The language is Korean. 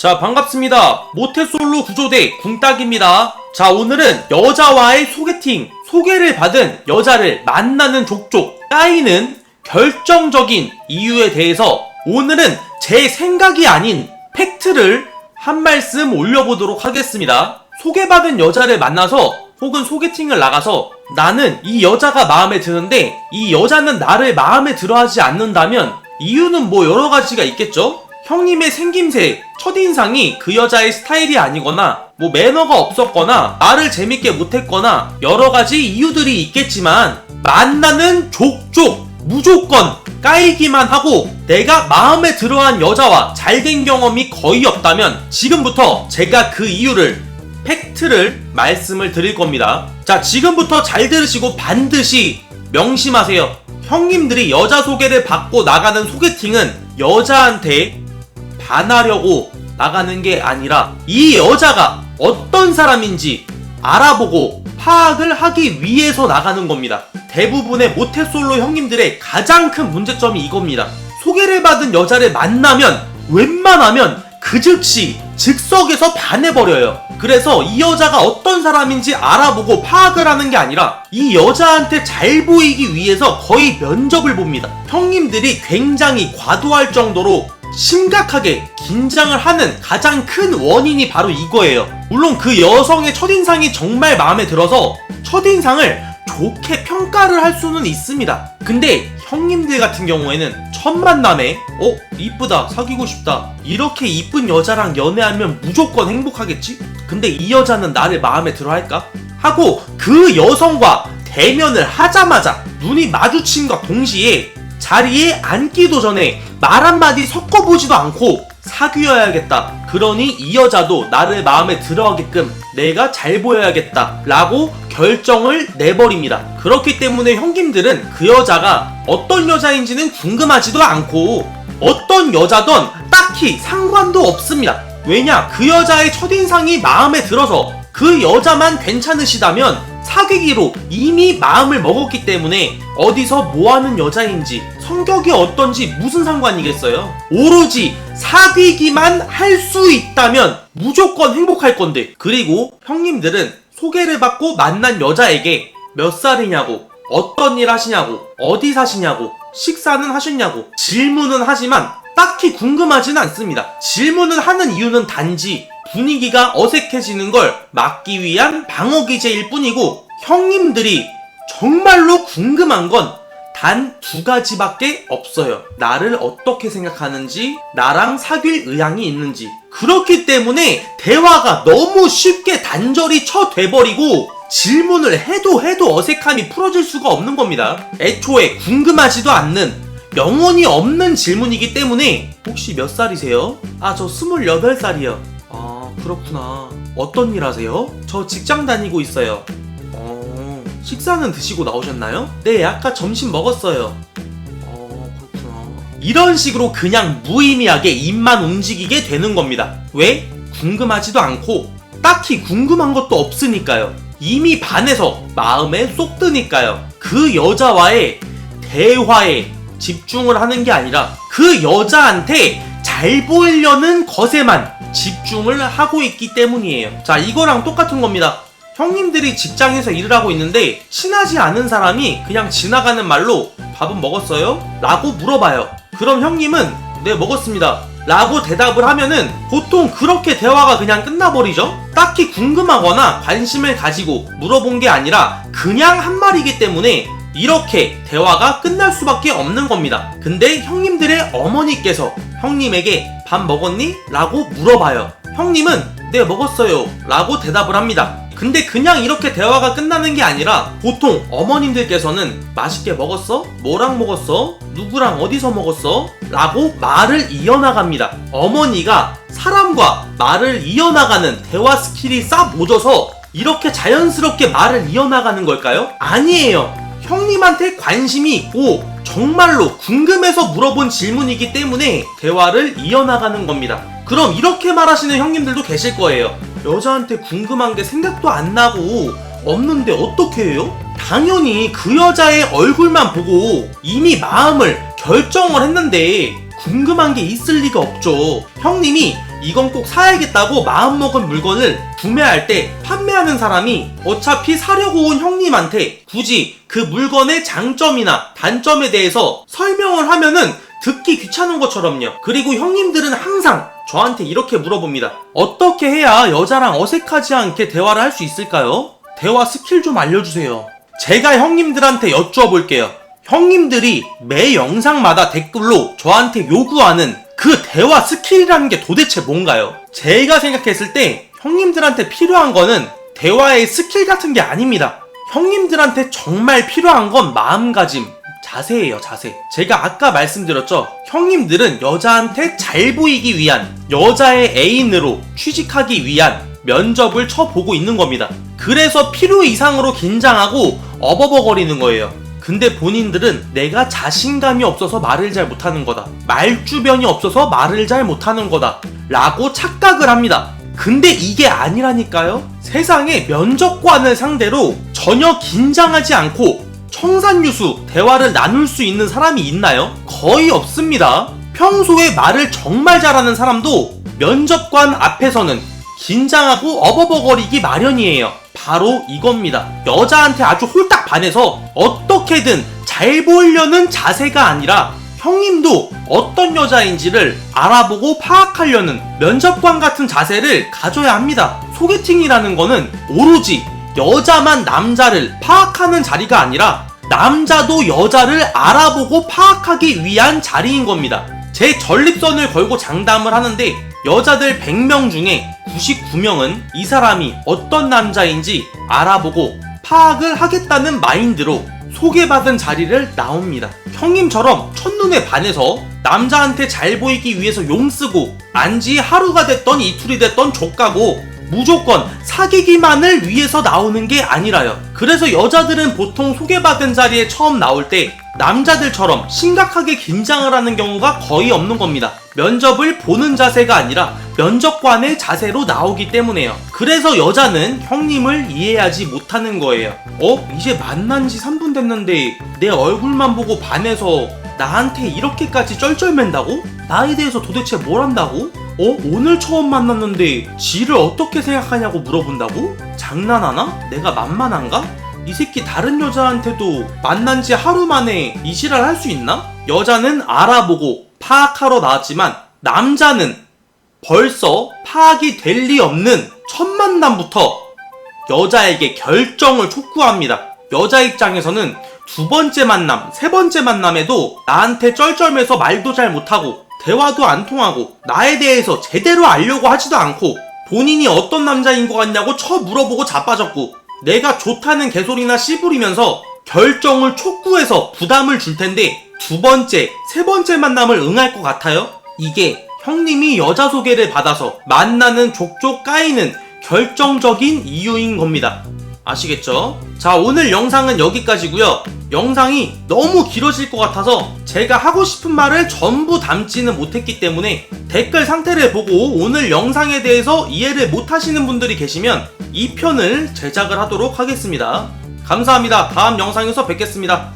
자, 반갑습니다. 모태솔로 구조대 궁딱입니다. 자, 오늘은 여자와의 소개팅, 소개를 받은 여자를 만나는 족족 까이는 결정적인 이유에 대해서 오늘은 제 생각이 아닌 팩트를 한 말씀 올려보도록 하겠습니다. 소개받은 여자를 만나서 혹은 소개팅을 나가서 나는 이 여자가 마음에 드는데 이 여자는 나를 마음에 들어하지 않는다면 이유는 뭐 여러 가지가 있겠죠? 형님의 생김새, 첫인상이 그 여자의 스타일이 아니거나 뭐 매너가 없었거나 나를 재밌게 못했거나 여러 가지 이유들이 있겠지만 만나는 족족 무조건 까이기만 하고 내가 마음에 들어한 여자와 잘된 경험이 거의 없다면 지금부터 제가 그 이유를 팩트를 말씀을 드릴 겁니다. 자, 지금부터 잘 들으시고 반드시 명심하세요. 형님들이 여자 소개를 받고 나가는 소개팅은 여자한테 반하려고 나가는 게 아니라 이 여자가 어떤 사람인지 알아보고 파악을 하기 위해서 나가는 겁니다. 대부분의 모태솔로 형님들의 가장 큰 문제점이 이겁니다. 소개를 받은 여자를 만나면 웬만하면 그 즉시 즉석에서 반해버려요. 그래서 이 여자가 어떤 사람인지 알아보고 파악을 하는 게 아니라 이 여자한테 잘 보이기 위해서 거의 면접을 봅니다. 형님들이 굉장히 과도할 정도로 심각하게 긴장을 하는 가장 큰 원인이 바로 이거예요. 물론 그 여성의 첫인상이 정말 마음에 들어서 첫인상을 좋게 평가를 할 수는 있습니다. 근데 형님들 같은 경우에는 첫 만남에 이쁘다, 사귀고 싶다, 이렇게 이쁜 여자랑 연애하면 무조건 행복하겠지? 근데 이 여자는 나를 마음에 들어 할까? 하고 그 여성과 대면을 하자마자 눈이 마주침과 동시에 자리에 앉기도 전에 말 한마디 섞어보지도 않고 사귀어야겠다. 그러니 이 여자도 나를 마음에 들어하게끔 내가 잘 보여야겠다 라고 결정을 내버립니다. 그렇기 때문에 형님들은 그 여자가 어떤 여자인지는 궁금하지도 않고 어떤 여자든 딱히 상관도 없습니다. 왜냐? 그 여자의 첫인상이 마음에 들어서 그 여자만 괜찮으시다면 사귀기로 이미 마음을 먹었기 때문에 어디서 뭐하는 여자인지 성격이 어떤지 무슨 상관이겠어요? 오로지 사귀기만 할 수 있다면 무조건 행복할 건데. 그리고 형님들은 소개를 받고 만난 여자에게 몇 살이냐고, 어떤 일 하시냐고, 어디 사시냐고, 식사는 하셨냐고 질문은 하지만 딱히 궁금하지는 않습니다. 질문을 하는 이유는 단지 분위기가 어색해지는 걸 막기 위한 방어 기제일 뿐이고 형님들이 정말로 궁금한 건 단 두 가지밖에 없어요. 나를 어떻게 생각하는지, 나랑 사귈 의향이 있는지. 그렇기 때문에 대화가 너무 쉽게 단절이 쳐돼버리고 질문을 해도 어색함이 풀어질 수가 없는 겁니다. 애초에 궁금하지도 않는 영혼이 없는 질문이기 때문에 혹시 몇 살이세요? 저 28살이요. 그렇구나. 어떤 일 하세요? 저 직장 다니고 있어요. 식사는 드시고 나오셨나요? 네, 아까 점심 먹었어요. 그렇구나. 이런 식으로 그냥 무의미하게 입만 움직이게 되는 겁니다. 왜? 궁금하지도 않고 딱히 궁금한 것도 없으니까요. 이미 반해서 마음에 쏙 드니까요. 그 여자와의 대화에 집중을 하는 게 아니라 그 여자한테 잘 보이려는 것에만 집중을 하고 있기 때문이에요. 자, 이거랑 똑같은 겁니다. 형님들이 직장에서 일을 하고 있는데 친하지 않은 사람이 그냥 지나가는 말로 밥은 먹었어요? 라고 물어봐요. 그럼 형님은 네, 먹었습니다 라고 대답을 하면은 보통 그렇게 대화가 그냥 끝나버리죠? 딱히 궁금하거나 관심을 가지고 물어본 게 아니라 그냥 한 말이기 때문에 이렇게 대화가 끝날 수밖에 없는 겁니다. 근데 형님들의 어머니께서 형님에게 밥 먹었니? 라고 물어봐요. 형님은 네, 먹었어요 라고 대답을 합니다. 근데 그냥 이렇게 대화가 끝나는 게 아니라 보통 어머님들께서는 맛있게 먹었어? 뭐랑 먹었어? 누구랑 어디서 먹었어? 라고 말을 이어나갑니다. 어머니가 사람과 말을 이어나가는 대화 스킬이 싹 모져서 이렇게 자연스럽게 말을 이어나가는 걸까요? 아니에요. 형님한테 관심이 있고 정말로 궁금해서 물어본 질문이기 때문에 대화를 이어나가는 겁니다. 그럼 이렇게 말하시는 형님들도 계실 거예요. 여자한테 궁금한 게 생각도 안 나고 없는데 어떻게 해요? 당연히 그 여자의 얼굴만 보고 이미 마음을 결정을 했는데 궁금한 게 있을 리가 없죠. 형님이 이건 꼭 사야겠다고 마음먹은 물건을 구매할 때 판매하는 사람이 어차피 사려고 온 형님한테 굳이 그 물건의 장점이나 단점에 대해서 설명을 하면은 듣기 귀찮은 것처럼요. 그리고 형님들은 항상 저한테 이렇게 물어봅니다. 어떻게 해야 여자랑 어색하지 않게 대화를 할 수 있을까요? 대화 스킬 좀 알려주세요. 제가 형님들한테 여쭈어볼게요. 형님들이 매 영상마다 댓글로 저한테 요구하는 그 대화 스킬이라는 게 도대체 뭔가요? 제가 생각했을 때 형님들한테 필요한 거는 대화의 스킬 같은 게 아닙니다. 형님들한테 정말 필요한 건 마음가짐, 자세예요, 자세. 제가 아까 말씀드렸죠. 형님들은 여자한테 잘 보이기 위한, 여자의 애인으로 취직하기 위한 면접을 쳐보고 있는 겁니다. 그래서 필요 이상으로 긴장하고 어버버거리는 거예요. 근데 본인들은 내가 자신감이 없어서 말을 잘 못하는 거다, 말주변이 없어서 말을 잘 못하는 거다 라고 착각을 합니다. 근데 이게 아니라니까요. 세상에 면접관을 상대로 전혀 긴장하지 않고 청산유수 대화를 나눌 수 있는 사람이 있나요? 거의 없습니다. 평소에 말을 정말 잘하는 사람도 면접관 앞에서는 긴장하고 어버버거리기 마련이에요. 바로 이겁니다. 여자한테 아주 홀딱 반해서 어떻게든 잘 보이려는 자세가 아니라 형님도 어떤 여자인지를 알아보고 파악하려는 면접관 같은 자세를 가져야 합니다. 소개팅이라는 거는 오로지 여자만 남자를 파악하는 자리가 아니라 남자도 여자를 알아보고 파악하기 위한 자리인 겁니다. 제 전립선을 걸고 장담을 하는데 여자들 100명 중에 99명은 이 사람이 어떤 남자인지 알아보고 파악을 하겠다는 마인드로 소개받은 자리를 나옵니다. 형님처럼 첫눈에 반해서 남자한테 잘 보이기 위해서 용쓰고 안지 하루가 됐던 이틀이 됐던 족가고 무조건 사귀기만을 위해서 나오는 게 아니라요. 그래서 여자들은 보통 소개받은 자리에 처음 나올 때 남자들처럼 심각하게 긴장을 하는 경우가 거의 없는 겁니다. 면접을 보는 자세가 아니라 면접관의 자세로 나오기 때문에요. 그래서 여자는 형님을 이해하지 못하는 거예요. 이제 만난 지 3분 됐는데 내 얼굴만 보고 반해서 나한테 이렇게까지 쩔쩔맨다고? 나에 대해서 도대체 뭘 안다고? 오늘 처음 만났는데 지를 어떻게 생각하냐고 물어본다고? 장난하나? 내가 만만한가? 이 새끼 다른 여자한테도 만난 지 하루 만에 이 지랄 할 수 있나? 여자는 알아보고 파악하러 나왔지만 남자는 벌써 파악이 될 리 없는 첫 만남부터 여자에게 결정을 촉구합니다. 여자 입장에서는 두 번째 만남, 세 번째 만남에도 나한테 쩔쩔매서 말도 잘 못하고 대화도 안 통하고 나에 대해서 제대로 알려고 하지도 않고 본인이 어떤 남자인 것 같냐고 물어보고 자빠졌고 내가 좋다는 개소리나 씨부리면서 결정을 촉구해서 부담을 줄 텐데 두 번째, 세 번째 만남을 응할 것 같아요? 이게 형님이 여자 소개를 받아서 만나는 족족 까이는 결정적인 이유인 겁니다. 아시겠죠? 자, 오늘 영상은 여기까지고요. 영상이 너무 길어질 것 같아서 제가 하고 싶은 말을 전부 담지는 못했기 때문에 댓글 상태를 보고 오늘 영상에 대해서 이해를 못하시는 분들이 계시면 2편을 제작을 하도록 하겠습니다. 감사합니다. 다음 영상에서 뵙겠습니다.